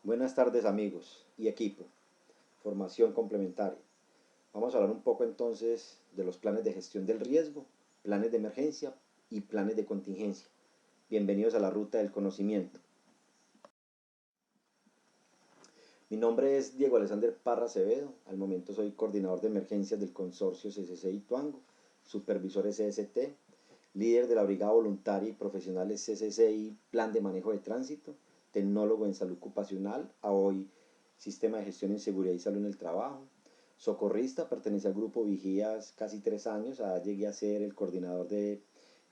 Buenas tardes amigos y equipo, formación complementaria. Vamos a hablar un poco entonces de los planes de gestión del riesgo, planes de emergencia y planes de contingencia. Bienvenidos a la ruta del conocimiento. Mi nombre es Diego Alexander Parra Acevedo, al momento soy coordinador de emergencias del consorcio CCCI Tuango, supervisor SST, líder de la Brigada Voluntaria y Profesionales CCCI Plan de Manejo de Tránsito, tecnólogo en salud ocupacional, a hoy Sistema de Gestión en Seguridad y Salud en el Trabajo, socorrista, pertenece al grupo Vigías casi 3 años, llegué a ser el coordinador de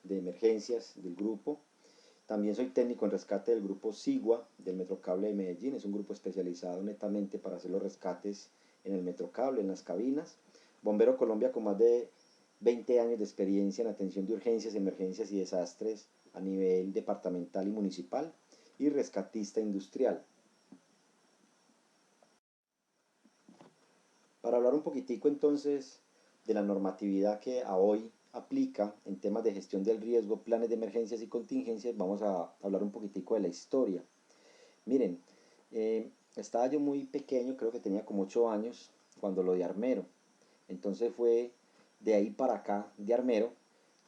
emergencias del grupo. También soy técnico en rescate del grupo SIGUA del Metrocable de Medellín, es un grupo especializado netamente para hacer los rescates en el Metrocable, en las cabinas. Bombero Colombia con más de 20 años de experiencia en atención de urgencias, emergencias y desastres a nivel departamental y municipal, y rescatista industrial. Para hablar un poquitico entonces de la normatividad que a hoy aplica en temas de gestión del riesgo, planes de emergencias y contingencias, vamos a hablar un poquitico de la historia. Miren, estaba yo muy pequeño, creo que tenía como 8 años, cuando lo de armero. Entonces fue de ahí para acá, de armero,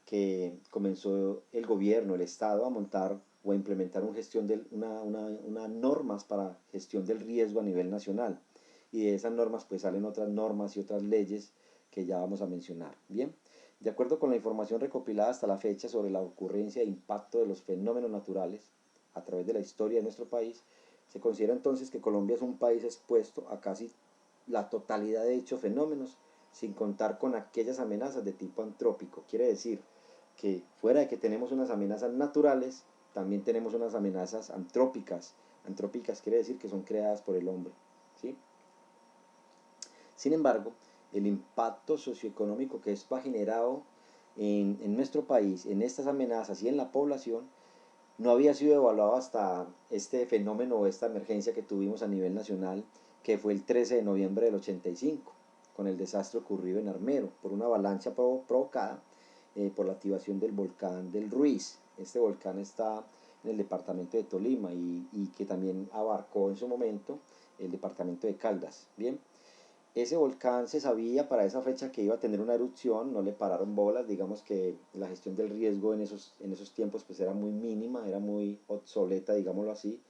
que comenzó el gobierno, el Estado, a montar o a implementar una normas para gestión del riesgo a nivel nacional. Y de esas normas pues salen otras normas y otras leyes que ya vamos a mencionar. Bien, de acuerdo con la información recopilada hasta la fecha sobre la ocurrencia e impacto de los fenómenos naturales a través de la historia de nuestro país, se considera entonces que Colombia es un país expuesto a casi la totalidad de dichos fenómenos, sin contar con aquellas amenazas de tipo antrópico. Quiere decir que fuera de que tenemos unas amenazas naturales, también tenemos unas amenazas antrópicas. Antrópicas quiere decir que son creadas por el hombre, ¿sí? Sin embargo, el impacto socioeconómico que esto ha generado en nuestro país, en estas amenazas y en la población, no había sido evaluado hasta este fenómeno o esta emergencia que tuvimos a nivel nacional, que fue el 13 de noviembre del 85, con el desastre ocurrido en Armero, por una avalancha provocada por la activación del volcán del Ruiz. Este volcán está en el departamento de Tolima y que también abarcó en su momento el departamento de Caldas. Bien, ese volcán se sabía para esa fecha que iba a tener una erupción, no le pararon bolas, digamos que la gestión del riesgo en esos tiempos pues era muy mínima, era muy obsoleta, digámoslo así.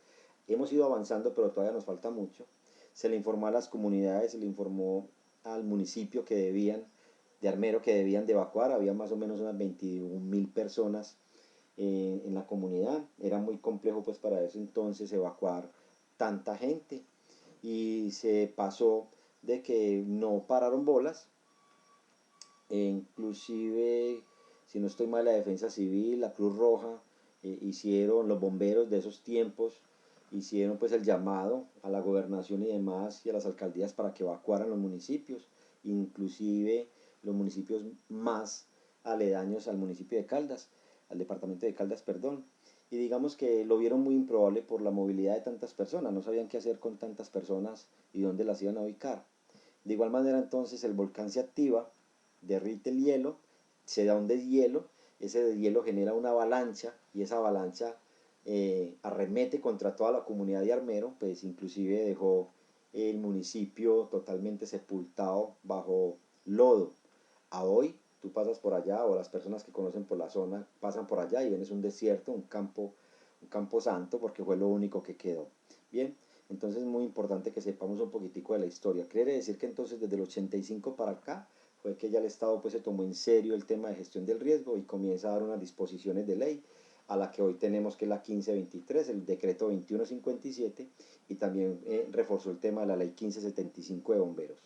Hemos ido avanzando, pero todavía nos falta mucho. Se le informó a las comunidades, se le informó al municipio que debían, de Armero, que debían de evacuar, había más o menos unas 21.000 personas en la comunidad, era muy complejo pues para eso entonces evacuar tanta gente, y se pasó de que no pararon bolas, inclusive, si no estoy mal, la Defensa Civil, la Cruz Roja, hicieron, los bomberos de esos tiempos, hicieron pues el llamado a la gobernación y demás y a las alcaldías para que evacuaran los municipios, inclusive los municipios más aledaños al municipio de Caldas, al departamento de Caldas, perdón, y digamos que lo vieron muy improbable por la movilidad de tantas personas, no sabían qué hacer con tantas personas y dónde las iban a ubicar. De igual manera entonces el volcán se activa, derrite el hielo, se da un deshielo, ese deshielo genera una avalancha y esa avalancha arremete contra toda la comunidad de Armero, pues inclusive dejó el municipio totalmente sepultado bajo lodo. A hoy tú pasas por allá, o las personas que conocen por la zona pasan por allá y ven es un desierto, un campo santo, porque fue lo único que quedó. Bien, entonces es muy importante que sepamos un poquitico de la historia. Quiere decir que entonces desde el 85 para acá fue que ya el Estado pues se tomó en serio el tema de gestión del riesgo y comienza a dar unas disposiciones de ley a la que hoy tenemos, que es la 1523, el decreto 2157, y también reforzó el tema de la ley 1575 de bomberos.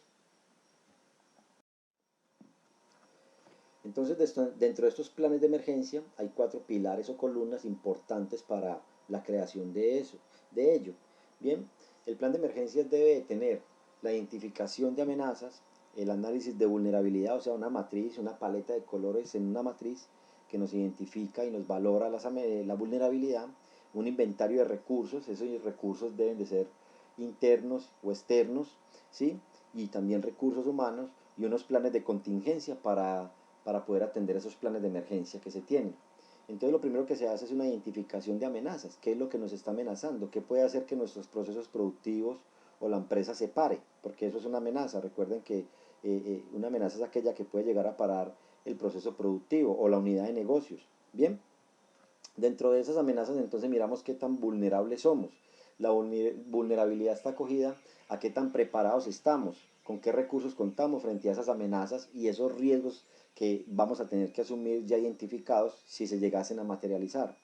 Entonces, dentro de estos planes de emergencia hay 4 pilares o columnas importantes para la creación de ello. Bien, el plan de emergencias debe tener la identificación de amenazas, el análisis de vulnerabilidad, o sea, una matriz, una paleta de colores en una matriz que nos identifica y nos valora la vulnerabilidad, un inventario de recursos, esos recursos deben de ser internos o externos, ¿sí? Y también recursos humanos, y unos planes de contingencia para poder atender esos planes de emergencia que se tienen. Entonces lo primero que se hace es una identificación de amenazas. ¿Qué es lo que nos está amenazando? ¿Qué puede hacer que nuestros procesos productivos o la empresa se pare? Porque eso es una amenaza. Recuerden que una amenaza es aquella que puede llegar a parar el proceso productivo o la unidad de negocios. Bien, dentro de esas amenazas entonces miramos qué tan vulnerables somos. La vulnerabilidad está acogida a qué tan preparados estamos, con qué recursos contamos frente a esas amenazas y esos riesgos que vamos a tener que asumir ya identificados si se llegasen a materializar.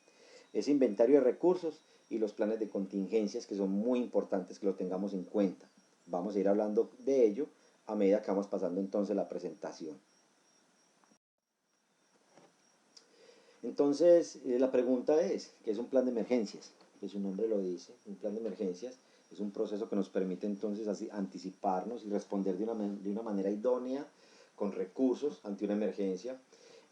Ese inventario de recursos y los planes de contingencias que son muy importantes que lo tengamos en cuenta. Vamos a ir hablando de ello a medida que vamos pasando entonces la presentación. Entonces, la pregunta es, ¿qué es un plan de emergencias? Que su nombre lo dice, un plan de emergencias es un proceso que nos permite entonces así anticiparnos y responder de una manera idónea con recursos ante una emergencia.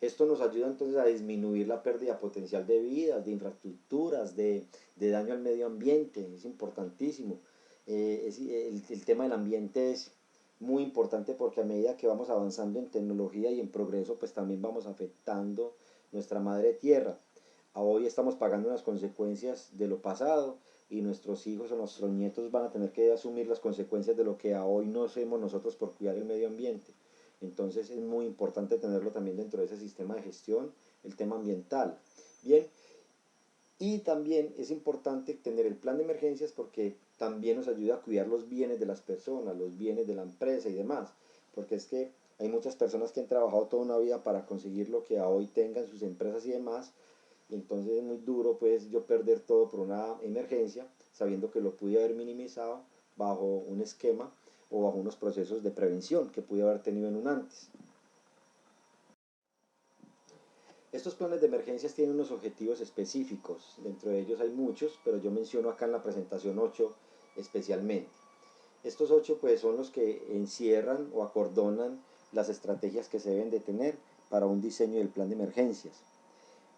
Esto nos ayuda entonces a disminuir la pérdida potencial de vidas, de infraestructuras, de daño al medio ambiente, es importantísimo. El tema del ambiente es muy importante porque a medida que vamos avanzando en tecnología y en progreso, pues también vamos afectando nuestra madre tierra. Hoy estamos pagando unas consecuencias de lo pasado y nuestros hijos o nuestros nietos van a tener que asumir las consecuencias de lo que a hoy no hacemos nosotros por cuidar el medio ambiente. Entonces es muy importante tenerlo también dentro de ese sistema de gestión, el tema ambiental. Bien, y también es importante tener el plan de emergencias porque también nos ayuda a cuidar los bienes de las personas, los bienes de la empresa y demás. Porque es que hay muchas personas que han trabajado toda una vida para conseguir lo que a hoy tengan sus empresas y demás. Y entonces es muy duro pues yo perder todo por una emergencia, sabiendo que lo pude haber minimizado bajo un esquema o bajo unos procesos de prevención que pude haber tenido en un antes. Estos planes de emergencias tienen unos objetivos específicos, dentro de ellos hay muchos, pero yo menciono acá en la presentación 8 especialmente. Estos 8 pues son los que encierran o acordonan las estrategias que se deben de tener para un diseño del plan de emergencias.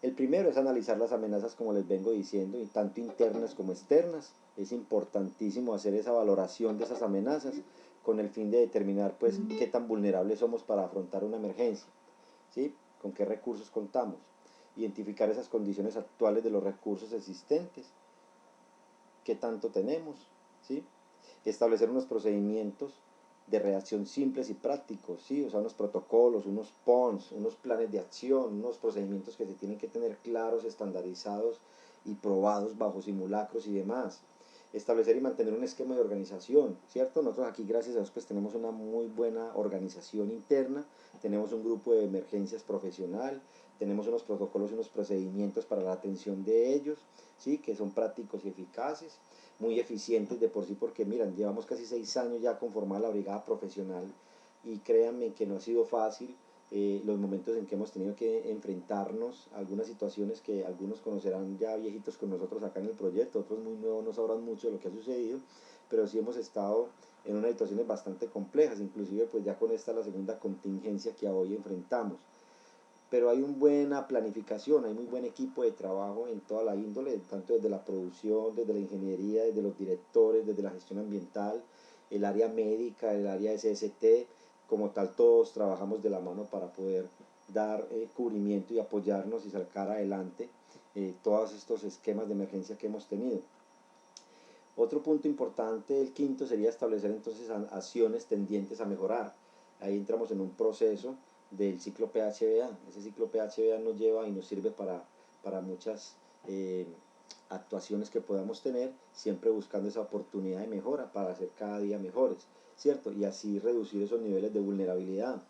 El primero es analizar las amenazas, como les vengo diciendo, y tanto internas como externas. Es importantísimo hacer esa valoración de esas amenazas con el fin de determinar pues qué tan vulnerables somos para afrontar una emergencia, ¿sí? Con qué recursos contamos, identificar esas condiciones actuales de los recursos existentes, qué tanto tenemos, ¿sí? Establecer unos procedimientos de reacción simples y prácticos, ¿sí? O sea, unos protocolos, unos PONs, unos planes de acción, unos procedimientos que se tienen que tener claros, estandarizados y probados bajo simulacros y demás. Establecer y mantener un esquema de organización, ¿cierto? Nosotros aquí, gracias a Dios, pues tenemos una muy buena organización interna, tenemos un grupo de emergencias profesional, tenemos unos protocolos y unos procedimientos para la atención de ellos, ¿sí? Que son prácticos y eficaces, muy eficientes de por sí, porque miran, llevamos casi 6 años ya conformada la brigada profesional y créanme que no ha sido fácil los momentos en que hemos tenido que enfrentarnos a algunas situaciones que algunos conocerán ya viejitos con nosotros acá en el proyecto, otros muy nuevos no sabrán mucho de lo que ha sucedido, pero sí hemos estado en unas situaciones bastante complejas, inclusive pues ya con esta la segunda contingencia que hoy enfrentamos. Pero hay una buena planificación, hay muy buen equipo de trabajo en toda la índole, tanto desde la producción, desde la ingeniería, desde los directores, desde la gestión ambiental, el área médica, el área de SST, como tal todos trabajamos de la mano para poder dar cubrimiento y apoyarnos y sacar adelante todos estos esquemas de emergencia que hemos tenido. Otro punto importante, el quinto, sería establecer entonces acciones tendientes a mejorar. Ahí entramos en un proceso del ciclo PHBA. Ese ciclo PHBA nos lleva y nos sirve para muchas actuaciones que podamos tener, siempre buscando esa oportunidad de mejora para hacer cada día mejores, ¿cierto? Y así reducir esos niveles de vulnerabilidad.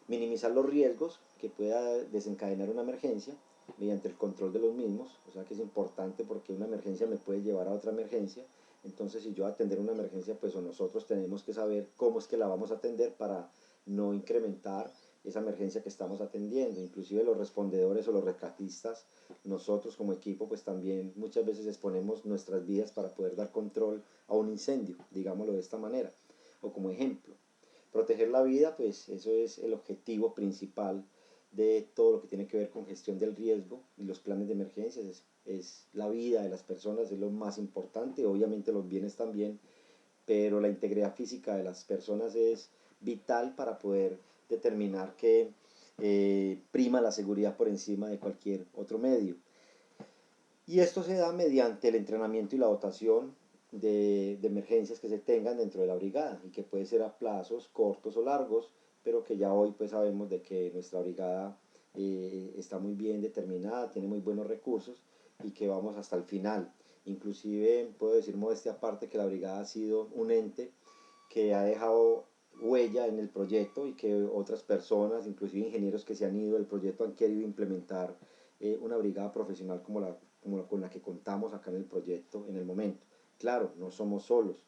Minimizar los riesgos que pueda desencadenar una emergencia mediante el control de los mismos, o sea que es importante porque una emergencia me puede llevar a otra emergencia. Entonces, si yo atender una emergencia, pues o nosotros tenemos que saber cómo es que la vamos a atender para no incrementar esa emergencia que estamos atendiendo. Inclusive los respondedores o los rescatistas, nosotros como equipo, pues también muchas veces exponemos nuestras vidas para poder dar control a un incendio, digámoslo de esta manera, o como ejemplo. Proteger la vida, pues eso es el objetivo principal de todo lo que tiene que ver con gestión del riesgo y los planes de emergencias. Es la vida de las personas, es lo más importante, obviamente los bienes también, pero la integridad física de las personas es vital para poder determinar que prima la seguridad por encima de cualquier otro medio. Y esto se da mediante el entrenamiento y la dotación de emergencias que se tengan dentro de la brigada y que puede ser a plazos cortos o largos, pero que ya hoy pues sabemos de que nuestra brigada está muy bien determinada, tiene muy buenos recursos y que vamos hasta el final. Inclusive puedo decir modestia aparte que la brigada ha sido un ente que ha dejado huella en el proyecto y que otras personas, inclusive ingenieros que se han ido del proyecto, han querido implementar una brigada profesional como con la que contamos acá en el proyecto en el momento. Claro, no somos solos,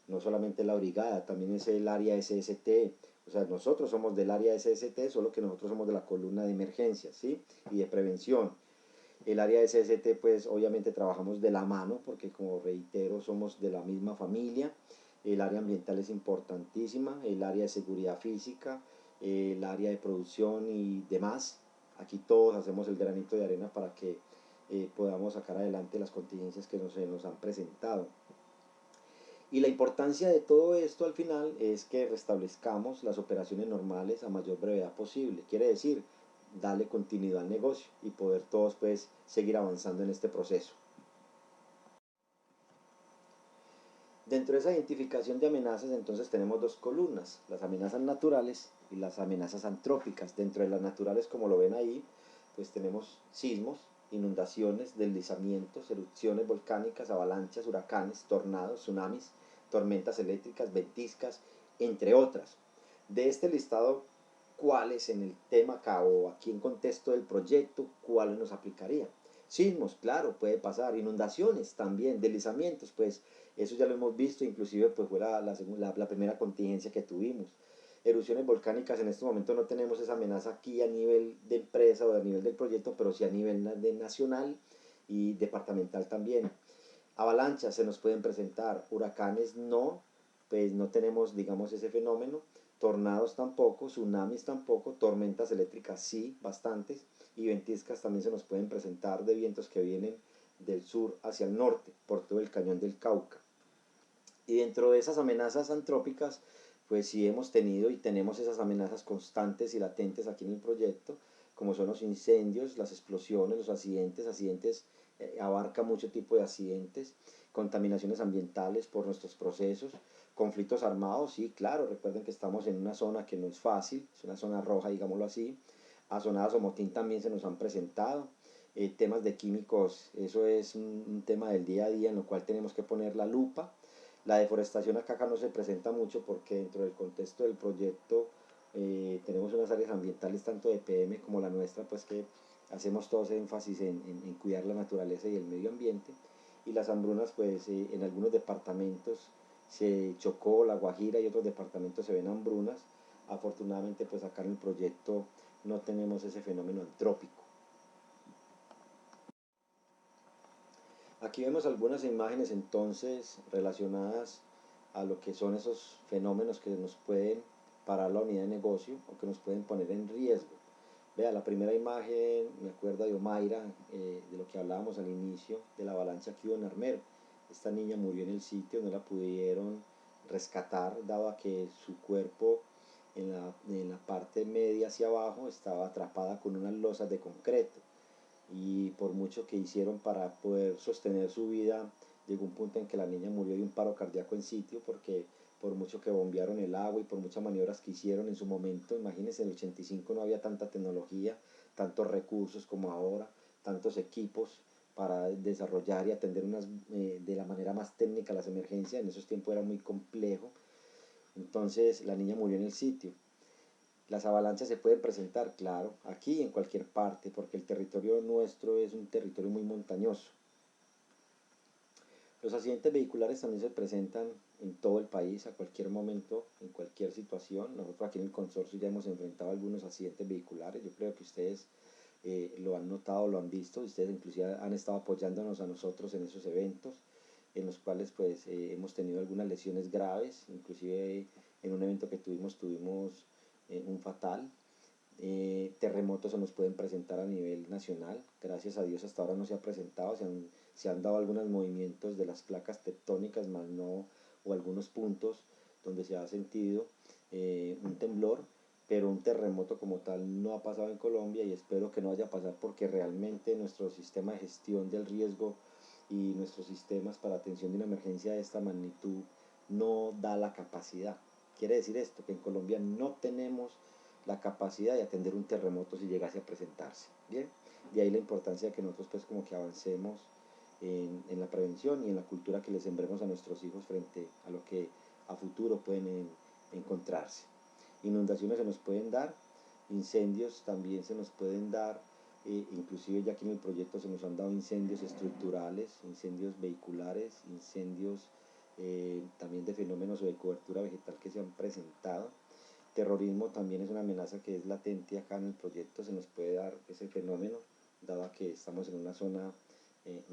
no solamente la brigada, también es el área SST, o sea, nosotros somos del área SST, solo que nosotros somos de la columna de emergencias, ¿sí? Y de prevención. El área SST, pues obviamente trabajamos de la mano, porque como reitero, somos de la misma familia. El área ambiental es importantísima, el área de seguridad física, el área de producción y demás. Aquí todos hacemos el granito de arena para que podamos sacar adelante las contingencias que nos han presentado. Y la importancia de todo esto al final es que restablezcamos las operaciones normales a mayor brevedad posible. Quiere decir, darle continuidad al negocio y poder todos pues seguir avanzando en este proceso. Dentro de esa identificación de amenazas entonces tenemos dos columnas, las amenazas naturales y las amenazas antrópicas. Dentro de las naturales, como lo ven ahí, pues tenemos sismos, inundaciones, deslizamientos, erupciones volcánicas, avalanchas, huracanes, tornados, tsunamis, tormentas eléctricas, ventiscas, entre otras. De este listado, ¿cuáles en el tema acá o aquí en contexto del proyecto, cuáles nos aplicarían? Sismos, claro, puede pasar, inundaciones también, deslizamientos, pues eso ya lo hemos visto, inclusive pues fue la primera contingencia que tuvimos. Erupciones volcánicas, en este momento no tenemos esa amenaza aquí a nivel de empresa o a nivel del proyecto, pero sí a nivel de nacional y departamental también. Avalanchas se nos pueden presentar, huracanes no, pues no tenemos digamos ese fenómeno, tornados tampoco, tsunamis tampoco, tormentas eléctricas sí, bastantes, y ventiscas también se nos pueden presentar de vientos que vienen del sur hacia el norte, por todo el cañón del Cauca. Y dentro de esas amenazas antrópicas, pues sí hemos tenido y tenemos esas amenazas constantes y latentes aquí en el proyecto, como son los incendios, las explosiones, los accidentes abarca mucho tipo de accidentes, contaminaciones ambientales por nuestros procesos, conflictos armados, sí, claro, recuerden que estamos en una zona que no es fácil, es una zona roja, digámoslo así, azonadas o motín también se nos han presentado, temas de químicos, eso es un tema del día a día en lo cual tenemos que poner la lupa. La deforestación acá no se presenta mucho porque dentro del contexto del proyecto tenemos unas áreas ambientales tanto de PM como la nuestra, pues que hacemos todos énfasis en cuidar la naturaleza y el medio ambiente. Y las hambrunas, pues en algunos departamentos se chocó La Guajira y otros departamentos se ven hambrunas. Afortunadamente, pues acá en el proyecto no tenemos ese fenómeno antrópico. Aquí vemos algunas imágenes entonces relacionadas a lo que son esos fenómenos que nos pueden parar la unidad de negocio o que nos pueden poner en riesgo. Vea, la primera imagen me acuerda de Omaira, de lo que hablábamos al inicio, de la avalancha que hubo en Armero. Esta niña murió en el sitio, no la pudieron rescatar, dado a que su cuerpo en la parte media hacia abajo estaba atrapada con unas losas de concreto y por mucho que hicieron para poder sostener su vida, llegó un punto en que la niña murió de un paro cardíaco en sitio porque por mucho que bombearon el agua y por muchas maniobras que hicieron en su momento, imagínense, en el 85 no había tanta tecnología, tantos recursos como ahora, tantos equipos para desarrollar y atender de la manera más técnica las emergencias, en esos tiempos era muy complejo, entonces la niña murió en el sitio. Las avalanchas se pueden presentar, claro, aquí en cualquier parte, porque el territorio nuestro es un territorio muy montañoso. Los accidentes vehiculares también se presentan en todo el país, a cualquier momento, en cualquier situación. Nosotros aquí en el consorcio ya hemos enfrentado algunos accidentes vehiculares. Yo creo que ustedes lo han notado, lo han visto. Ustedes inclusive han estado apoyándonos a nosotros en esos eventos, en los cuales pues hemos tenido algunas lesiones graves. Inclusive en un evento que tuvimos un fatal. Terremotos se nos pueden presentar a nivel nacional, gracias a Dios hasta ahora no se ha presentado, se han dado algunos movimientos de las placas tectónicas, más no, o algunos puntos donde se ha sentido un temblor, pero un terremoto como tal no ha pasado en Colombia y espero que no vaya a pasar porque realmente nuestro sistema de gestión del riesgo y nuestros sistemas para atención de una emergencia de esta magnitud no da la capacidad. Quiere decir esto, que en Colombia no tenemos la capacidad de atender un terremoto si llegase a presentarse. Bien, de ahí la importancia de que nosotros pues como que avancemos en la prevención y en la cultura que les sembremos a nuestros hijos frente a lo que a futuro pueden encontrarse. Inundaciones se nos pueden dar, incendios también se nos pueden dar, inclusive ya aquí en el proyecto se nos han dado incendios estructurales, incendios vehiculares, incendios también de fenómenos o de cobertura vegetal que se han presentado. Terrorismo también es una amenaza que es latente acá en el proyecto, se nos puede dar ese fenómeno, dado que estamos en una zona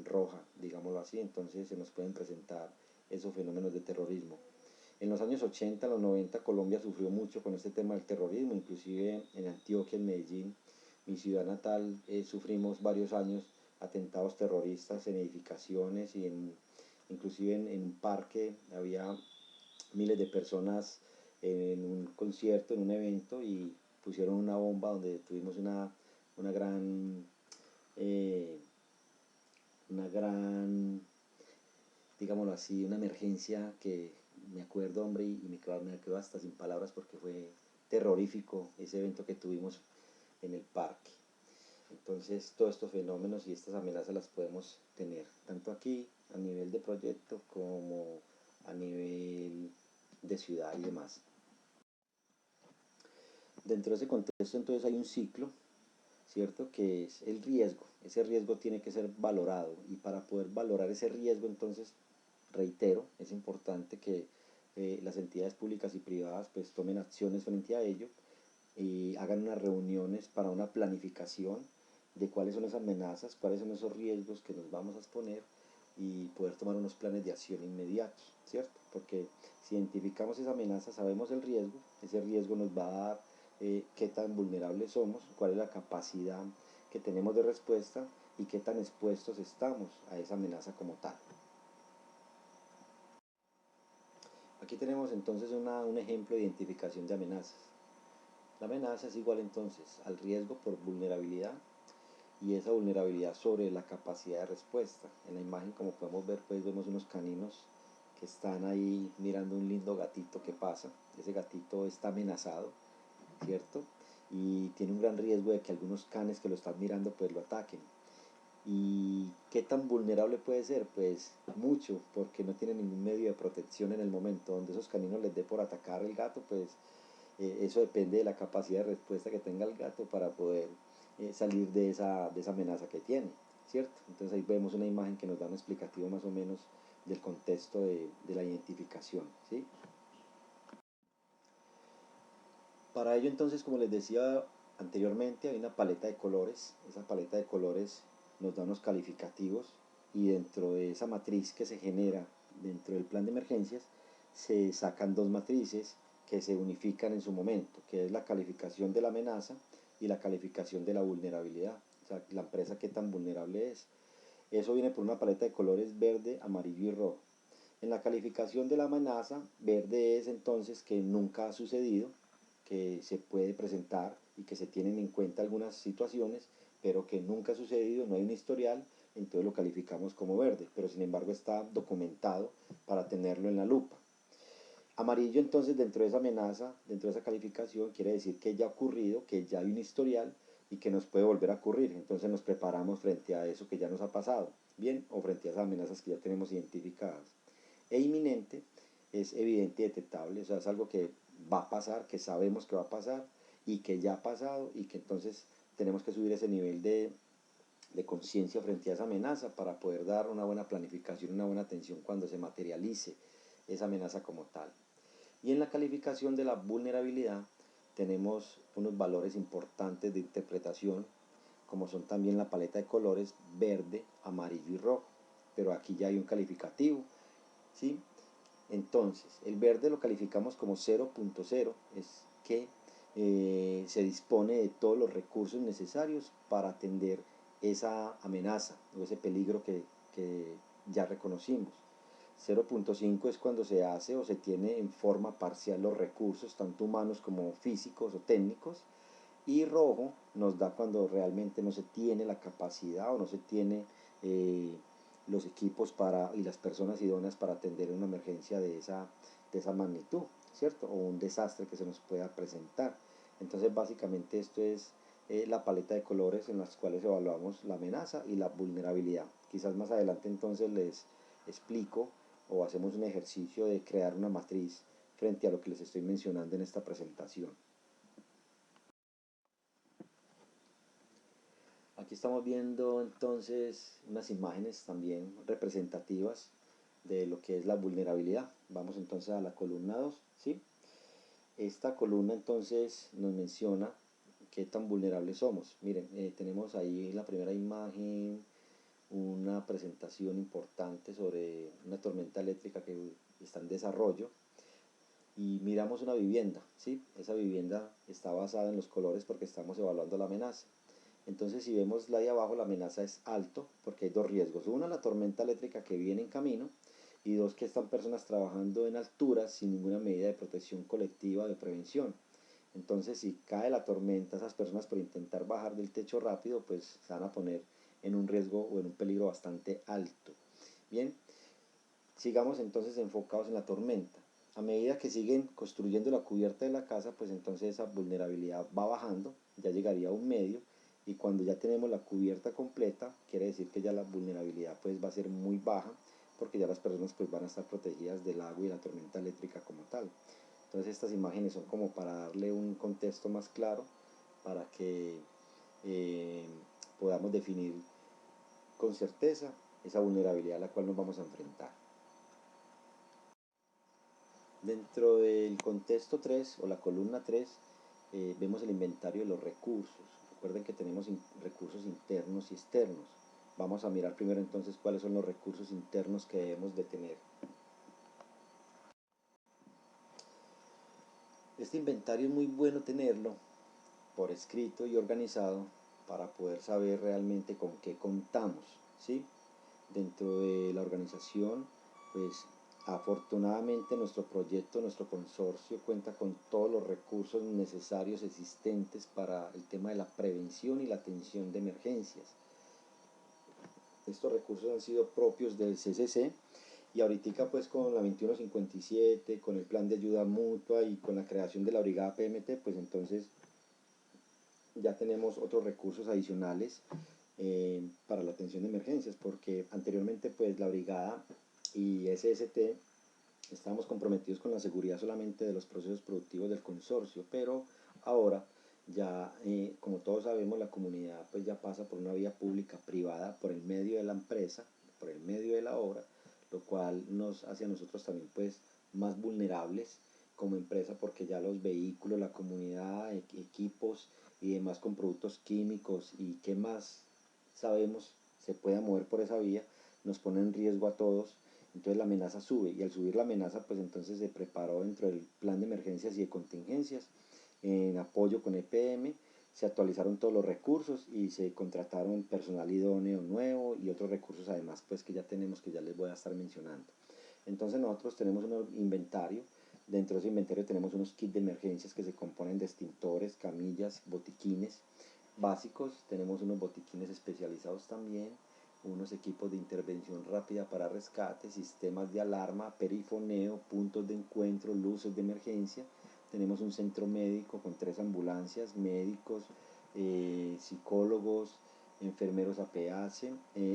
roja, digámoslo así, entonces se nos pueden presentar esos fenómenos de terrorismo. En los años 80, los 90, Colombia sufrió mucho con este tema del terrorismo, inclusive en Antioquia, en Medellín, mi ciudad natal, sufrimos varios años atentados terroristas en edificaciones y inclusive en un parque había miles de personas en un concierto, en un evento y pusieron una bomba donde tuvimos una gran, eh, una gran, digámoslo así, una emergencia que me acuerdo, hombre, y me quedo hasta sin palabras porque fue terrorífico ese evento que tuvimos en el parque. Entonces, todos estos fenómenos y estas amenazas las podemos tener, tanto aquí a nivel de proyecto como a nivel de ciudad y demás. Dentro de ese contexto, entonces hay un ciclo, ¿cierto? Que es el riesgo. Ese riesgo tiene que ser valorado y para poder valorar ese riesgo, entonces, reitero, es importante que las entidades públicas y privadas pues tomen acciones frente a ello y hagan unas reuniones para una planificación de cuáles son esas amenazas, cuáles son esos riesgos que nos vamos a exponer y poder tomar unos planes de acción inmediatos, ¿cierto? Porque si identificamos esa amenaza, sabemos el riesgo, ese riesgo nos va a dar qué tan vulnerables somos, cuál es la capacidad que tenemos de respuesta y qué tan expuestos estamos a esa amenaza como tal. Aquí tenemos entonces un ejemplo de identificación de amenazas. La amenaza es igual entonces al riesgo por vulnerabilidad y esa vulnerabilidad sobre la capacidad de respuesta. En la imagen, como podemos ver, pues vemos unos caninos que están ahí mirando un lindo gatito que pasa. Ese gatito está amenazado, ¿cierto? Y tiene un gran riesgo de que algunos canes que lo están mirando pues lo ataquen. ¿Y qué tan vulnerable puede ser? Pues mucho, porque no tiene ningún medio de protección en el momento. Donde esos caninos les dé por atacar el gato, pues eso depende de la capacidad de respuesta que tenga el gato para poder salir de esa amenaza que tiene, ¿cierto? Entonces ahí vemos una imagen que nos da un explicativo más o menos del contexto de la identificación, ¿sí? Para ello entonces, como les decía anteriormente, hay una paleta de colores. Esa paleta de colores nos da unos calificativos y dentro de esa matriz que se genera dentro del plan de emergencias se sacan dos matrices que se unifican en su momento, que es la calificación de la amenaza y la calificación de la vulnerabilidad, o sea, la empresa qué tan vulnerable es. Eso viene por una paleta de colores verde, amarillo y rojo. En la calificación de la amenaza, verde es entonces que nunca ha sucedido, que se puede presentar y que se tienen en cuenta algunas situaciones, pero que nunca ha sucedido, no hay un historial, entonces lo calificamos como verde, pero sin embargo está documentado para tenerlo en la lupa. Amarillo entonces dentro de esa amenaza, dentro de esa calificación, quiere decir que ya ha ocurrido, que ya hay un historial y que nos puede volver a ocurrir. Entonces nos preparamos frente a eso que ya nos ha pasado, bien, o frente a esas amenazas que ya tenemos identificadas. E inminente es evidente y detectable, o sea, es algo que va a pasar, que sabemos que va a pasar y que ya ha pasado y que entonces tenemos que subir ese nivel de conciencia frente a esa amenaza para poder dar una buena planificación, una buena atención cuando se materialice esa amenaza como tal. Y en la calificación de la vulnerabilidad tenemos unos valores importantes de interpretación, como son también la paleta de colores verde, amarillo y rojo. Pero aquí ya hay un calificativo, ¿sí? Entonces, el verde lo calificamos como 0.0, es que se dispone de todos los recursos necesarios para atender esa amenaza o ese peligro que ya reconocimos. 0.5 es cuando se hace o se tiene en forma parcial los recursos, tanto humanos como físicos o técnicos. Y rojo nos da cuando realmente no se tiene la capacidad o no se tiene los equipos y las personas idóneas para atender una emergencia de esa magnitud, ¿cierto? O un desastre que se nos pueda presentar. Entonces básicamente esto es la paleta de colores en las cuales evaluamos la amenaza y la vulnerabilidad. Quizás más adelante entonces les explico o hacemos un ejercicio de crear una matriz frente a lo que les estoy mencionando en esta presentación. Aquí estamos viendo entonces unas imágenes también representativas de lo que es la vulnerabilidad. Vamos entonces a la columna 2, ¿sí? Esta columna entonces nos menciona qué tan vulnerables somos. Miren, tenemos ahí la primera imagen, una presentación importante sobre una tormenta eléctrica que está en desarrollo, y miramos una vivienda, ¿sí? Esa vivienda está basada en los colores porque estamos evaluando la amenaza. Entonces, si vemos la de abajo, la amenaza es alto porque hay dos riesgos: una, la tormenta eléctrica que viene en camino, y dos, que están personas trabajando en alturas sin ninguna medida de protección colectiva o de prevención. Entonces, si cae la tormenta, esas personas, por intentar bajar del techo rápido, pues se van a poner en un riesgo o en un peligro bastante alto. Bien, sigamos entonces enfocados en la tormenta. A medida que siguen construyendo la cubierta de la casa, pues entonces esa vulnerabilidad va bajando, ya llegaría a un medio, y cuando ya tenemos la cubierta completa, quiere decir que ya la vulnerabilidad pues va a ser muy baja, porque ya las personas pues van a estar protegidas del agua y la tormenta eléctrica como tal. Entonces estas imágenes son como para darle un contexto más claro, para que eh, podamos definir con certeza esa vulnerabilidad a la cual nos vamos a enfrentar. Dentro del contexto 3 o la columna 3 vemos el inventario de los recursos. Recuerden que tenemos recursos internos y externos. Vamos a mirar primero entonces cuáles son los recursos internos que debemos de tener. Este inventario es muy bueno tenerlo por escrito y organizado para poder saber realmente con qué contamos, ¿sí? Dentro de la organización, pues afortunadamente nuestro proyecto, nuestro consorcio cuenta con todos los recursos necesarios existentes para el tema de la prevención y la atención de emergencias. Estos recursos han sido propios del CCC, y ahorita pues con la 2157, con el plan de ayuda mutua y con la creación de la brigada PMT, pues entonces ya tenemos otros recursos adicionales para la atención de emergencias, porque anteriormente pues la brigada y SST estábamos comprometidos con la seguridad solamente de los procesos productivos del consorcio, pero ahora ya, como todos sabemos, la comunidad pues ya pasa por una vía pública privada por el medio de la empresa, por el medio de la obra, lo cual nos hace a nosotros también pues más vulnerables como empresa, porque ya los vehículos, la comunidad, equipos y demás con productos químicos y qué más sabemos se pueda mover por esa vía, nos pone en riesgo a todos. Entonces la amenaza sube, y al subir la amenaza pues entonces se preparó dentro del plan de emergencias y de contingencias en apoyo con EPM, se actualizaron todos los recursos y se contrataron personal idóneo nuevo y otros recursos además pues que ya tenemos, que ya les voy a estar mencionando. Entonces nosotros tenemos un inventario. Dentro de ese inventario tenemos unos kits de emergencias que se componen de extintores, camillas, botiquines básicos. Tenemos unos botiquines especializados también, unos equipos de intervención rápida para rescate, sistemas de alarma, perifoneo, puntos de encuentro, luces de emergencia. Tenemos un centro médico con 3 ambulancias, médicos, psicólogos, enfermeros APH,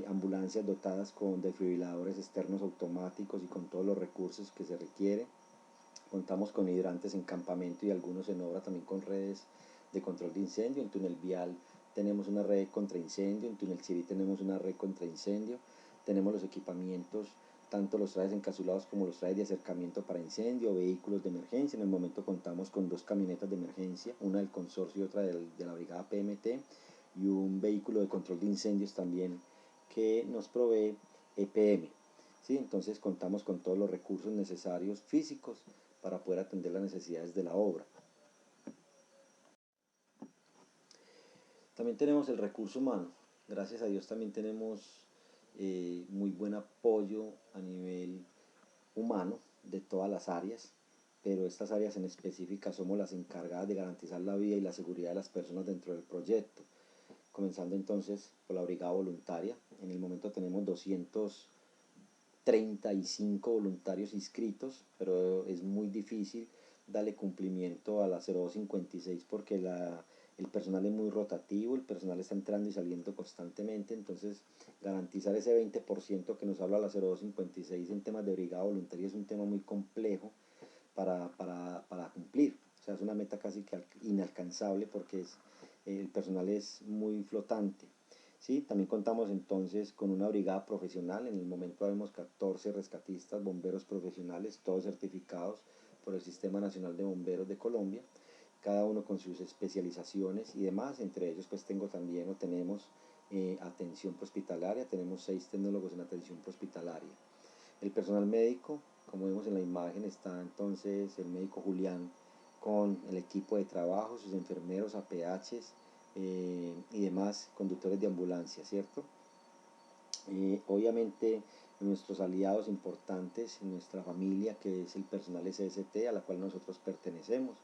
ambulancias dotadas con desfibriladores externos automáticos y con todos los recursos que se requiere. Contamos con hidrantes en campamento y algunos en obra también con redes de control de incendio. En túnel vial tenemos una red contra incendio, en túnel Siri tenemos una red contra incendio. Tenemos los equipamientos, tanto los trajes encapsulados como los trajes de acercamiento para incendio, vehículos de emergencia. En el momento contamos con 2 camionetas de emergencia, una del consorcio y otra de la brigada PMT, y un vehículo de control de incendios también que nos provee EPM. ¿Sí? Entonces contamos con todos los recursos necesarios físicos para poder atender las necesidades de la obra. También tenemos el recurso humano. Gracias a Dios también tenemos muy buen apoyo a nivel humano de todas las áreas, pero estas áreas en específica somos las encargadas de garantizar la vida y la seguridad de las personas dentro del proyecto. Comenzando entonces por la brigada voluntaria. En el momento tenemos 235 voluntarios inscritos, pero es muy difícil darle cumplimiento a la 0256 porque el personal es muy rotativo, el personal está entrando y saliendo constantemente, entonces garantizar ese 20% que nos habla la 0256 en temas de brigada voluntaria es un tema muy complejo para cumplir. O sea, es una meta casi que inalcanzable porque el personal es muy flotante. ¿Sí? También contamos entonces con una brigada profesional. En el momento vemos 14 rescatistas, bomberos profesionales, todos certificados por el Sistema Nacional de Bomberos de Colombia, cada uno con sus especializaciones y demás. Entre ellos pues tenemos atención prehospitalaria, tenemos 6 tecnólogos en atención prehospitalaria. El personal médico, como vemos en la imagen, está entonces el médico Julián con el equipo de trabajo, sus enfermeros, APHs y demás conductores de ambulancia, ¿cierto? Obviamente nuestros aliados importantes, nuestra familia, que es el personal SST, a la cual nosotros pertenecemos.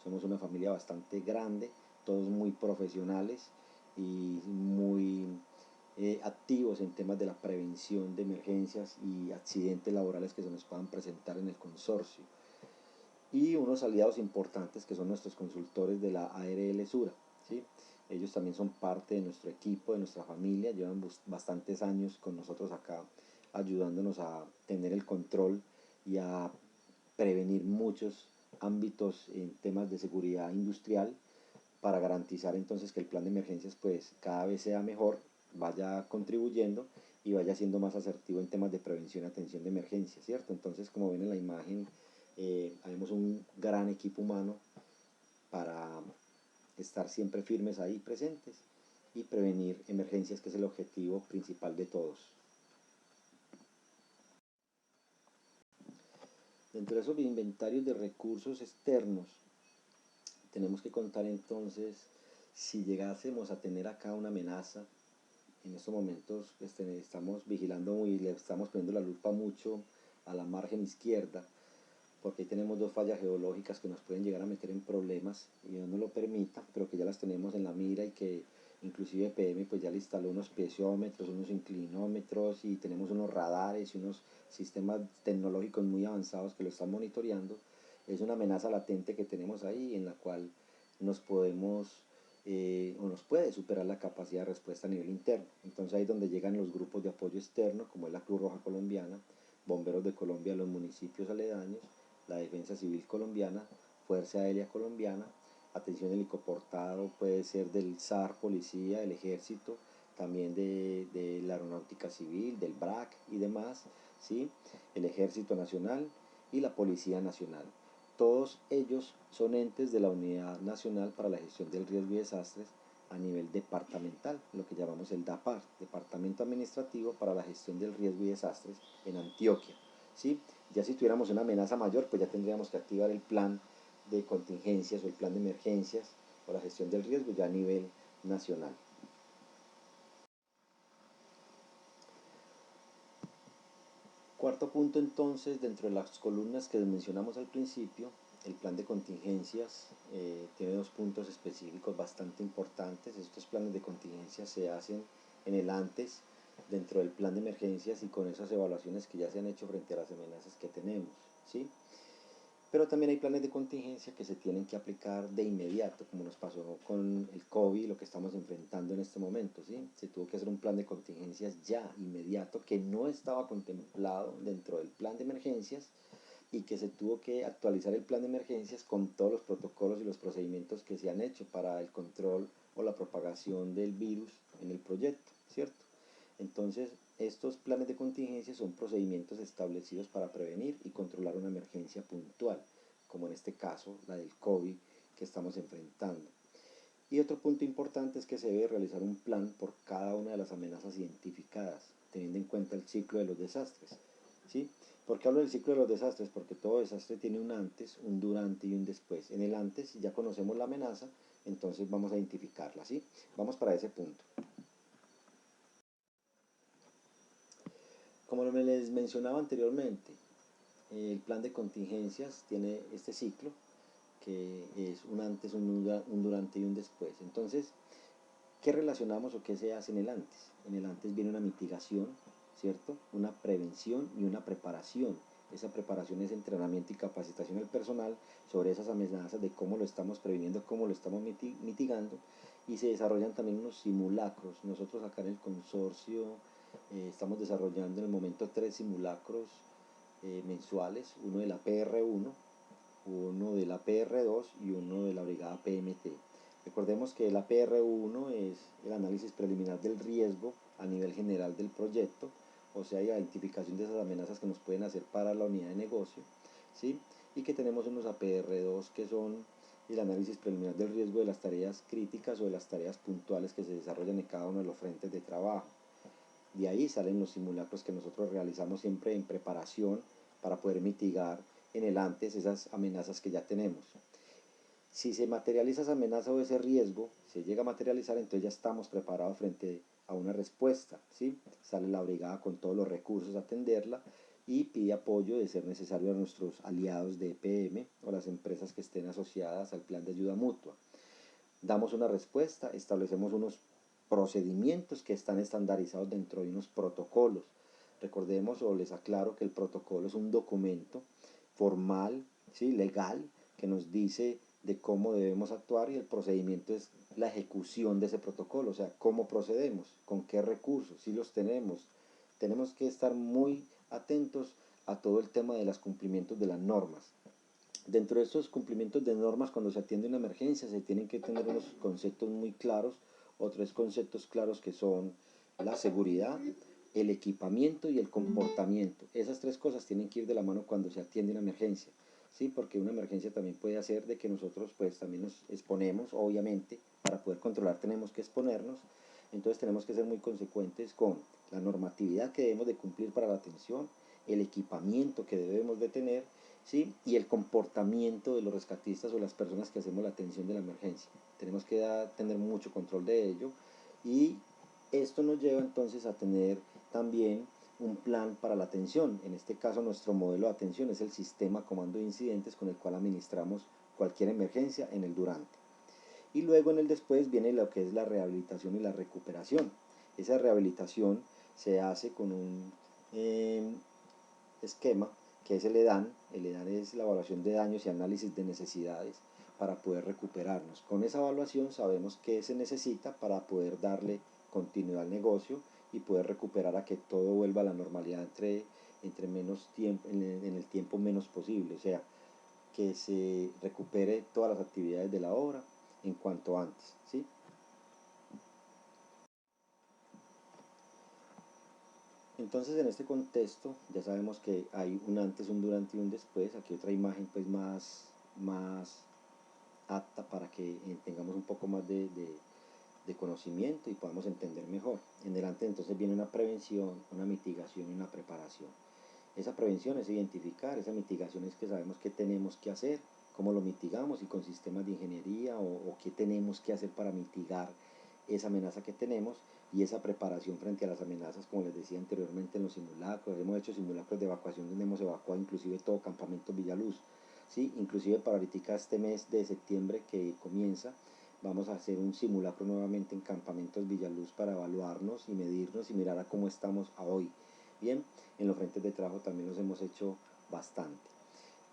Somos una familia bastante grande, todos muy profesionales y muy activos en temas de la prevención de emergencias y accidentes laborales que se nos puedan presentar en el consorcio. Y unos aliados importantes que son nuestros consultores de la ARL Sura, ¿sí? Ellos también son parte de nuestro equipo, de nuestra familia, llevan bastantes años con nosotros acá ayudándonos a tener el control y a prevenir muchos ámbitos en temas de seguridad industrial para garantizar entonces que el plan de emergencias pues cada vez sea mejor, vaya contribuyendo y vaya siendo más asertivo en temas de prevención y atención de emergencias, ¿cierto? Entonces, como ven en la imagen, tenemos un gran equipo humano para estar siempre firmes ahí presentes y prevenir emergencias, que es el objetivo principal de todos. Dentro de esos inventarios de recursos externos, tenemos que contar entonces, si llegásemos a tener acá una amenaza, en estos momentos estamos vigilando y le estamos poniendo la lupa mucho a la margen izquierda, porque ahí tenemos 2 fallas geológicas que nos pueden llegar a meter en problemas y Dios no lo permita, pero que ya las tenemos en la mira y que inclusive PM pues ya le instaló unos piezoómetros, unos inclinómetros y tenemos unos radares y unos sistemas tecnológicos muy avanzados que lo están monitoreando. Es una amenaza latente que tenemos ahí en la cual nos podemos o nos puede superar la capacidad de respuesta a nivel interno. Entonces ahí es donde llegan los grupos de apoyo externo, como es la Cruz Roja Colombiana, Bomberos de Colombia, los municipios aledaños, la Defensa Civil Colombiana, Fuerza Aérea Colombiana, atención helicoportado puede ser del SAR, Policía, del Ejército, también de la Aeronáutica Civil, del BRAC y demás, ¿sí? El Ejército Nacional y la Policía Nacional. Todos ellos son entes de la Unidad Nacional para la Gestión del Riesgo y Desastres a nivel departamental, lo que llamamos el DAPAR, Departamento Administrativo para la Gestión del Riesgo y Desastres en Antioquia. ¿Sí? Ya si tuviéramos una amenaza mayor, pues ya tendríamos que activar el plan de contingencias o el plan de emergencias o la gestión del riesgo ya a nivel nacional. Cuarto punto entonces, dentro de las columnas que mencionamos al principio, el plan de contingencias tiene 2 puntos específicos bastante importantes. Estos planes de contingencias se hacen en el antes, dentro del plan de emergencias y con esas evaluaciones que ya se han hecho frente a las amenazas que tenemos, ¿sí? Pero también hay planes de contingencia que se tienen que aplicar de inmediato, como nos pasó con el COVID, lo que estamos enfrentando en este momento, ¿sí? Se tuvo que hacer un plan de contingencias ya inmediato que no estaba contemplado dentro del plan de emergencias y que se tuvo que actualizar el plan de emergencias con todos los protocolos y los procedimientos que se han hecho para el control o la propagación del virus en el proyecto, ¿cierto? Entonces, estos planes de contingencia son procedimientos establecidos para prevenir y controlar una emergencia puntual, como en este caso la del COVID que estamos enfrentando. Y otro punto importante es que se debe realizar un plan por cada una de las amenazas identificadas, teniendo en cuenta el ciclo de los desastres, ¿sí? ¿Por qué hablo del ciclo de los desastres? Porque todo desastre tiene un antes, un durante y un después. En el antes ya conocemos la amenaza, entonces vamos a identificarla, ¿sí? Vamos para ese punto. Como les mencionaba anteriormente, el plan de contingencias tiene este ciclo que es un antes, un durante y un después. Entonces, ¿qué relacionamos o qué se hace en el antes? En el antes viene una mitigación, ¿cierto? Una prevención y una preparación. Esa preparación es entrenamiento y capacitación del personal sobre esas amenazas de cómo lo estamos previniendo, cómo lo estamos mitigando, y se desarrollan también unos simulacros. Nosotros acá en el consorcio estamos desarrollando en el momento 3 simulacros mensuales, uno de la PR1, uno de la PR2 y uno de la brigada PMT. Recordemos que la PR1 es el análisis preliminar del riesgo a nivel general del proyecto, o sea, identificación de esas amenazas que nos pueden hacer para la unidad de negocio, ¿sí? Y que tenemos unos APR2 que son el análisis preliminar del riesgo de las tareas críticas o de las tareas puntuales que se desarrollan en cada uno de los frentes de trabajo. De ahí salen los simulacros que nosotros realizamos siempre en preparación para poder mitigar en el antes esas amenazas que ya tenemos. Si se materializa esa amenaza o ese riesgo, se llega a materializar, entonces ya estamos preparados frente a una respuesta, ¿sí? Sale la brigada con todos los recursos a atenderla y pide apoyo de ser necesario a nuestros aliados de EPM o las empresas que estén asociadas al plan de ayuda mutua. Damos una respuesta, establecemos unos procedimientos que están estandarizados dentro de unos protocolos. Recordemos o les aclaro que el protocolo es un documento formal, ¿sí? Legal, que nos dice de cómo debemos actuar, y el procedimiento es la ejecución de ese protocolo, o sea, cómo procedemos, con qué recursos, si los tenemos. Tenemos que estar muy atentos a todo el tema de los cumplimientos de las normas. Dentro de estos cumplimientos de normas, cuando se atiende una emergencia, se tienen que tener unos conceptos muy claros, o 3 conceptos claros, que son la seguridad, el equipamiento y el comportamiento. Esas 3 cosas tienen que ir de la mano cuando se atiende una emergencia, ¿sí? Porque una emergencia también puede hacer de que nosotros pues también nos exponemos, obviamente, para poder controlar tenemos que exponernos. Entonces tenemos que ser muy consecuentes con la normatividad que debemos de cumplir para la atención, el equipamiento que debemos de tener, ¿sí? Y el comportamiento de los rescatistas o las personas que hacemos la atención de la emergencia. Tenemos que tener mucho control de ello, y esto nos lleva entonces a tener también un plan para la atención. En este caso nuestro modelo de atención es el sistema comando de incidentes con el cual administramos cualquier emergencia en el durante. Y luego en el después viene lo que es la rehabilitación y la recuperación. Esa rehabilitación se hace con un esquema que es el EDAN. El EDAN es la evaluación de daños y análisis de necesidades para poder recuperarnos. Con esa evaluación sabemos qué se necesita para poder darle continuidad al negocio y poder recuperar a que todo vuelva a la normalidad entre menos tiempo, en el tiempo menos posible, o sea, que se recupere todas las actividades de la obra en cuanto antes, ¿sí? Entonces en este contexto ya sabemos que hay un antes, un durante y un después. Aquí otra imagen pues más apta para que tengamos un poco más de conocimiento y podamos entender mejor. En el antes entonces viene una prevención, una mitigación y una preparación. Esa prevención es identificar, esa mitigación es que sabemos qué tenemos que hacer, cómo lo mitigamos y con sistemas de ingeniería, o qué tenemos que hacer para mitigar esa amenaza que tenemos. Y esa preparación frente a las amenazas, como les decía anteriormente, en los simulacros. Hemos hecho simulacros de evacuación donde hemos evacuado inclusive todo Campamento Villaluz, ¿sí? Inclusive para ahorita este mes de septiembre que comienza, vamos a hacer un simulacro nuevamente en Campamentos Villaluz para evaluarnos y medirnos y mirar a cómo estamos a hoy. Bien, en los frentes de trabajo también los hemos hecho bastante.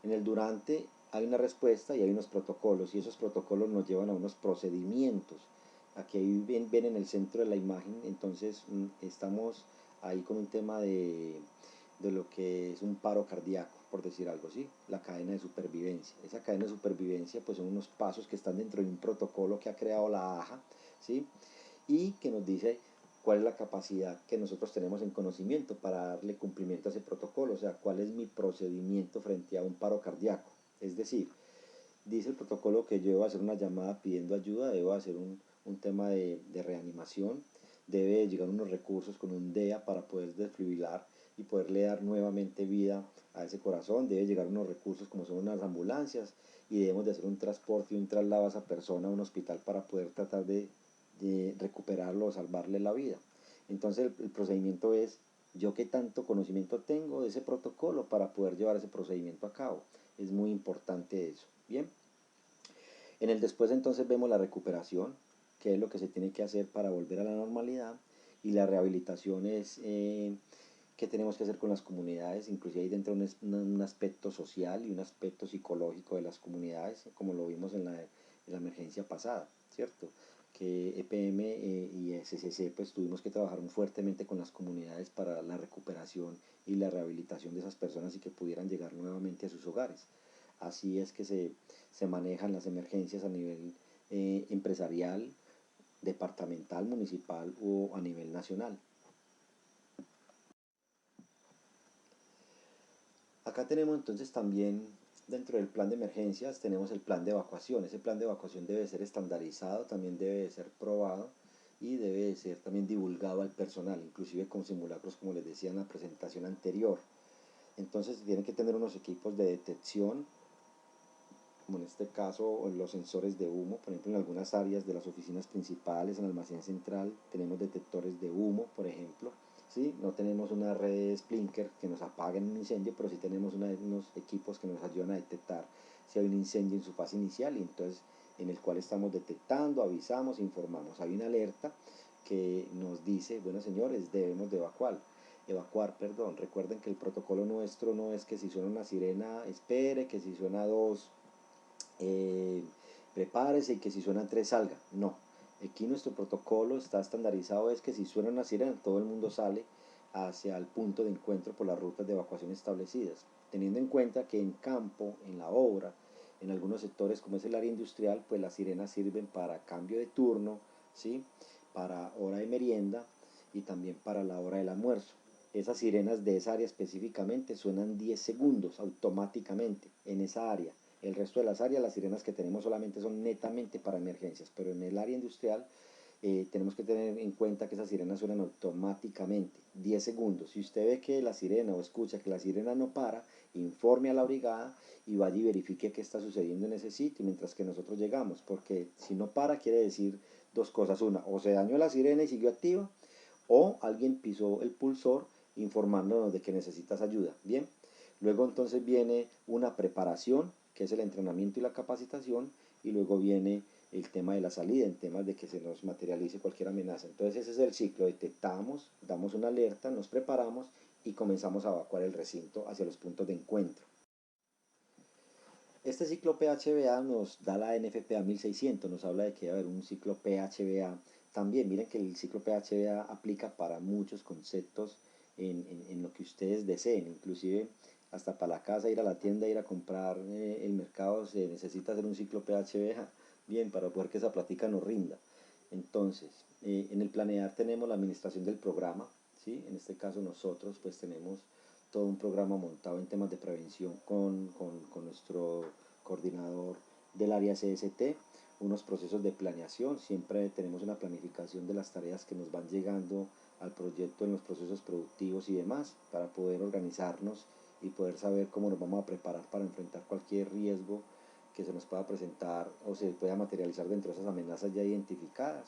En el durante hay una respuesta y hay unos protocolos, y esos protocolos nos llevan a unos procedimientos. Aquí ven en el centro de la imagen, entonces estamos ahí con un tema de lo que es un paro cardíaco, por decir algo así, la cadena de supervivencia. Esa cadena de supervivencia pues son unos pasos que están dentro de un protocolo que ha creado la AJA, ¿sí? Y que nos dice cuál es la capacidad que nosotros tenemos en conocimiento para darle cumplimiento a ese protocolo, o sea, cuál es mi procedimiento frente a un paro cardíaco. Es decir, dice el protocolo que yo debo hacer una llamada pidiendo ayuda, debo hacer un tema de reanimación, debe llegar unos recursos con un DEA para poder desfibrilar y poderle dar nuevamente vida a ese corazón, debe llegar unos recursos como son unas ambulancias, y debemos de hacer un transporte y un traslado a esa persona a un hospital para poder tratar de recuperarlo o salvarle la vida. Entonces el procedimiento es yo qué tanto conocimiento tengo de ese protocolo para poder llevar ese procedimiento a cabo. Es muy importante eso. Bien, en el después entonces vemos la recuperación, que es lo que se tiene que hacer para volver a la normalidad, y la rehabilitación es qué tenemos que hacer con las comunidades, inclusive ahí dentro un aspecto social y un aspecto psicológico de las comunidades, como lo vimos en la emergencia pasada, ¿cierto? Que EPM y SCC pues tuvimos que trabajar muy fuertemente con las comunidades para la recuperación y la rehabilitación de esas personas y que pudieran llegar nuevamente a sus hogares. Así es que se manejan las emergencias a nivel empresarial, departamental, municipal o a nivel nacional. Acá tenemos entonces también dentro del plan de emergencias tenemos el plan de evacuación. Ese plan de evacuación debe ser estandarizado, también debe ser probado y debe ser también divulgado al personal, inclusive con simulacros como les decía en la presentación anterior. Entonces tienen que tener unos equipos de detección, como en este caso los sensores de humo, por ejemplo en algunas áreas de las oficinas principales, en el almacén central, tenemos detectores de humo, por ejemplo. ¿Sí? No tenemos una red Splinker que nos apague en un incendio, pero sí tenemos unos equipos que nos ayudan a detectar si hay un incendio en su fase inicial, y entonces en el cual estamos detectando, avisamos, informamos. Hay una alerta que nos dice, bueno señores, debemos de evacuar, perdón. Recuerden que el protocolo nuestro no es que si suena una sirena espere, que si suena dos eh, prepárese y que si suenan tres salga. No, aquí nuestro protocolo está estandarizado, es que si suena una sirena todo el mundo sale hacia el punto de encuentro por las rutas de evacuación establecidas, teniendo en cuenta que en campo, en la obra, en algunos sectores como es el área industrial, pues las sirenas sirven para cambio de turno, ¿sí? Para hora de merienda y también para la hora del almuerzo. Esas sirenas de esa área específicamente suenan 10 segundos automáticamente en esa área. El resto de las áreas, las sirenas que tenemos solamente son netamente para emergencias, pero en el área industrial tenemos que tener en cuenta que esas sirenas suenan automáticamente, 10 segundos. Si usted ve que la sirena o escucha que la sirena no para, informe a la brigada y vaya y verifique qué está sucediendo en ese sitio mientras que nosotros llegamos, porque si no para quiere decir dos cosas: una, o se dañó la sirena y siguió activa, o alguien pisó el pulsor informándonos de que necesitas ayuda. Bien, luego entonces viene una preparación, que es el entrenamiento y la capacitación, y luego viene el tema de la salida, en temas de que se nos materialice cualquier amenaza. Entonces ese es el ciclo: detectamos, damos una alerta, nos preparamos y comenzamos a evacuar el recinto hacia los puntos de encuentro. Este ciclo PHBA nos da la NFPA 1600, nos habla de que va a haber un ciclo PHBA también. Miren que el ciclo PHBA aplica para muchos conceptos en lo que ustedes deseen, inclusive hasta para la casa, ir a la tienda, ir a comprar el mercado, se necesita hacer un ciclo PHBA, bien, para poder que esa plática nos rinda. Entonces, en el planear tenemos la administración del programa, ¿sí? En este caso nosotros pues tenemos todo un programa montado en temas de prevención con nuestro coordinador del área CST, unos procesos de planeación, siempre tenemos una planificación de las tareas que nos van llegando al proyecto en los procesos productivos y demás, para poder organizarnos y poder saber cómo nos vamos a preparar para enfrentar cualquier riesgo que se nos pueda presentar o se pueda materializar dentro de esas amenazas ya identificadas.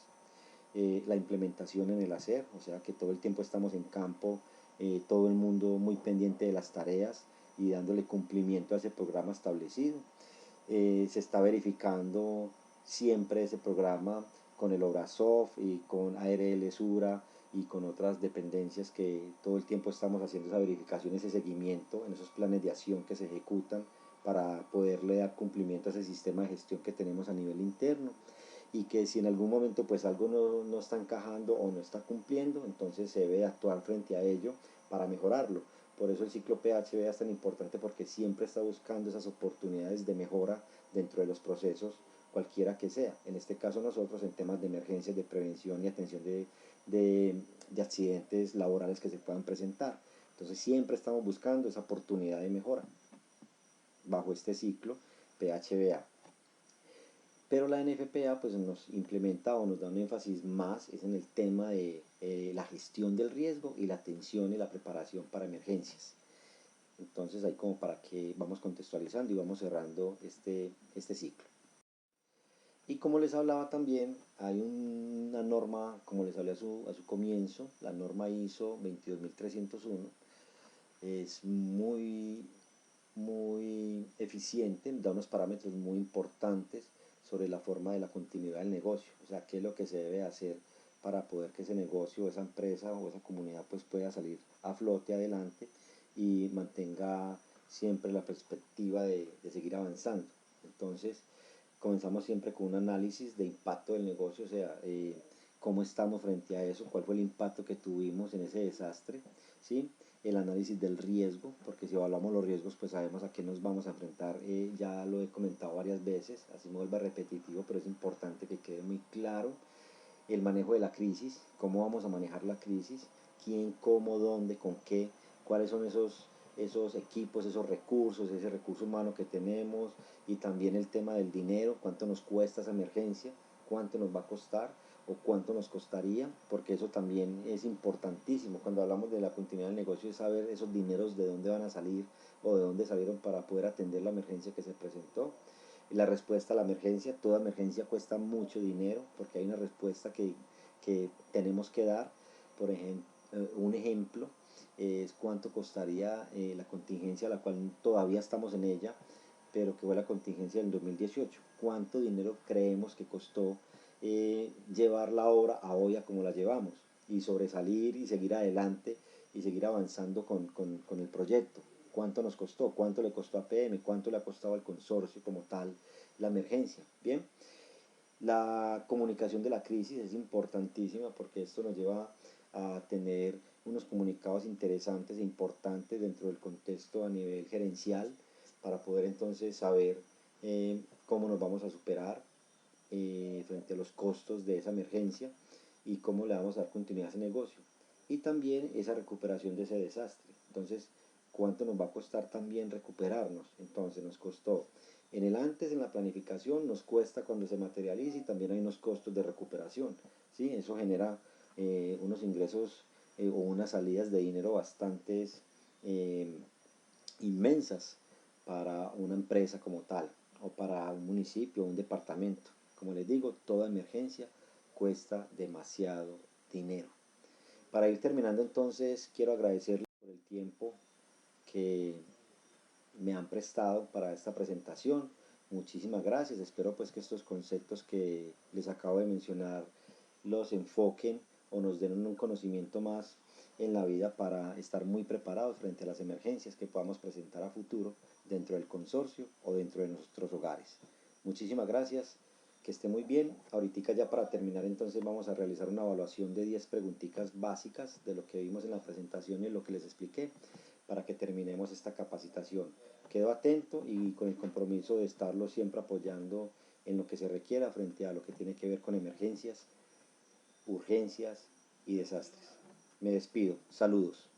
La implementación en el hacer, o sea que todo el tiempo estamos en campo, todo el mundo muy pendiente de las tareas y dándole cumplimiento a ese programa establecido. Se está verificando siempre ese programa con el Obrasoft y con ARL Sura y con otras dependencias, que todo el tiempo estamos haciendo esa verificación, ese seguimiento en esos planes de acción que se ejecutan para poderle dar cumplimiento a ese sistema de gestión que tenemos a nivel interno, y que si en algún momento pues algo no está encajando o no está cumpliendo, entonces se debe actuar frente a ello para mejorarlo. Por eso el ciclo PHB es tan importante, porque siempre está buscando esas oportunidades de mejora dentro de los procesos, cualquiera que sea. En este caso nosotros en temas de emergencias, de prevención y atención de accidentes laborales que se puedan presentar. Entonces siempre estamos buscando esa oportunidad de mejora bajo este ciclo PHBA. Pero la NFPA pues nos implementa o nos da un énfasis más es en el tema de la gestión del riesgo y la atención y la preparación para emergencias. Entonces ahí como para que vamos contextualizando y vamos cerrando este ciclo. Y como les hablaba también, hay una norma, como les hablé a su comienzo, la norma ISO 22301, es muy eficiente, da unos parámetros muy importantes sobre la forma de la continuidad del negocio, o sea, qué es lo que se debe hacer para poder que ese negocio, esa empresa o esa comunidad pues pueda salir a flote adelante y mantenga siempre la perspectiva de seguir avanzando. Entonces, comenzamos siempre con un análisis de impacto del negocio, o sea, cómo estamos frente a eso, cuál fue el impacto que tuvimos en ese desastre, ¿sí? El análisis del riesgo, porque si evaluamos los riesgos, pues sabemos a qué nos vamos a enfrentar, ya lo he comentado varias veces, así me vuelva repetitivo, pero es importante que quede muy claro el manejo de la crisis, cómo vamos a manejar la crisis, quién, cómo, dónde, con qué, cuáles son esos equipos, esos recursos, ese recurso humano que tenemos y también el tema del dinero, cuánto nos cuesta esa emergencia, cuánto nos va a costar o cuánto nos costaría, porque eso también es importantísimo. Cuando hablamos de la continuidad del negocio es saber esos dineros de dónde van a salir o de dónde salieron para poder atender la emergencia que se presentó. La respuesta a la emergencia, toda emergencia cuesta mucho dinero porque hay una respuesta que tenemos que dar. Por ejemplo, un ejemplo es cuánto costaría la contingencia a la cual todavía estamos en ella, pero que fue la contingencia del 2018. ¿Cuánto dinero creemos que costó llevar la obra a hoy a como la llevamos? Y sobresalir y seguir adelante y seguir avanzando con el proyecto. ¿Cuánto nos costó? ¿Cuánto le costó a PM? ¿Cuánto le ha costado al consorcio como tal la emergencia? Bien, la comunicación de la crisis es importantísima porque esto nos lleva a tener unos comunicados interesantes e importantes dentro del contexto a nivel gerencial para poder entonces saber cómo nos vamos a superar frente a los costos de esa emergencia y cómo le vamos a dar continuidad a ese negocio. Y también esa recuperación de ese desastre. Entonces, ¿cuánto nos va a costar también recuperarnos? Entonces, nos costó en el antes, en la planificación, nos cuesta cuando se materializa y también hay unos costos de recuperación. ¿Sí? Eso genera unos ingresos o unas salidas de dinero bastante inmensas para una empresa como tal o para un municipio o un departamento. Como les digo, toda emergencia cuesta demasiado dinero. Para ir terminando entonces, quiero agradecerles por el tiempo que me han prestado para esta presentación. Muchísimas gracias. Espero pues que estos conceptos que les acabo de mencionar los enfoquen o nos den un conocimiento más en la vida para estar muy preparados frente a las emergencias que podamos presentar a futuro dentro del consorcio o dentro de nuestros hogares. Muchísimas gracias, que esté muy bien. Ahorita ya para terminar entonces vamos a realizar una evaluación de 10 preguntitas básicas de lo que vimos en la presentación y en lo que les expliqué para que terminemos esta capacitación. Quedo atento y con el compromiso de estarlo siempre apoyando en lo que se requiera frente a lo que tiene que ver con emergencias, urgencias y desastres. Me despido. Saludos.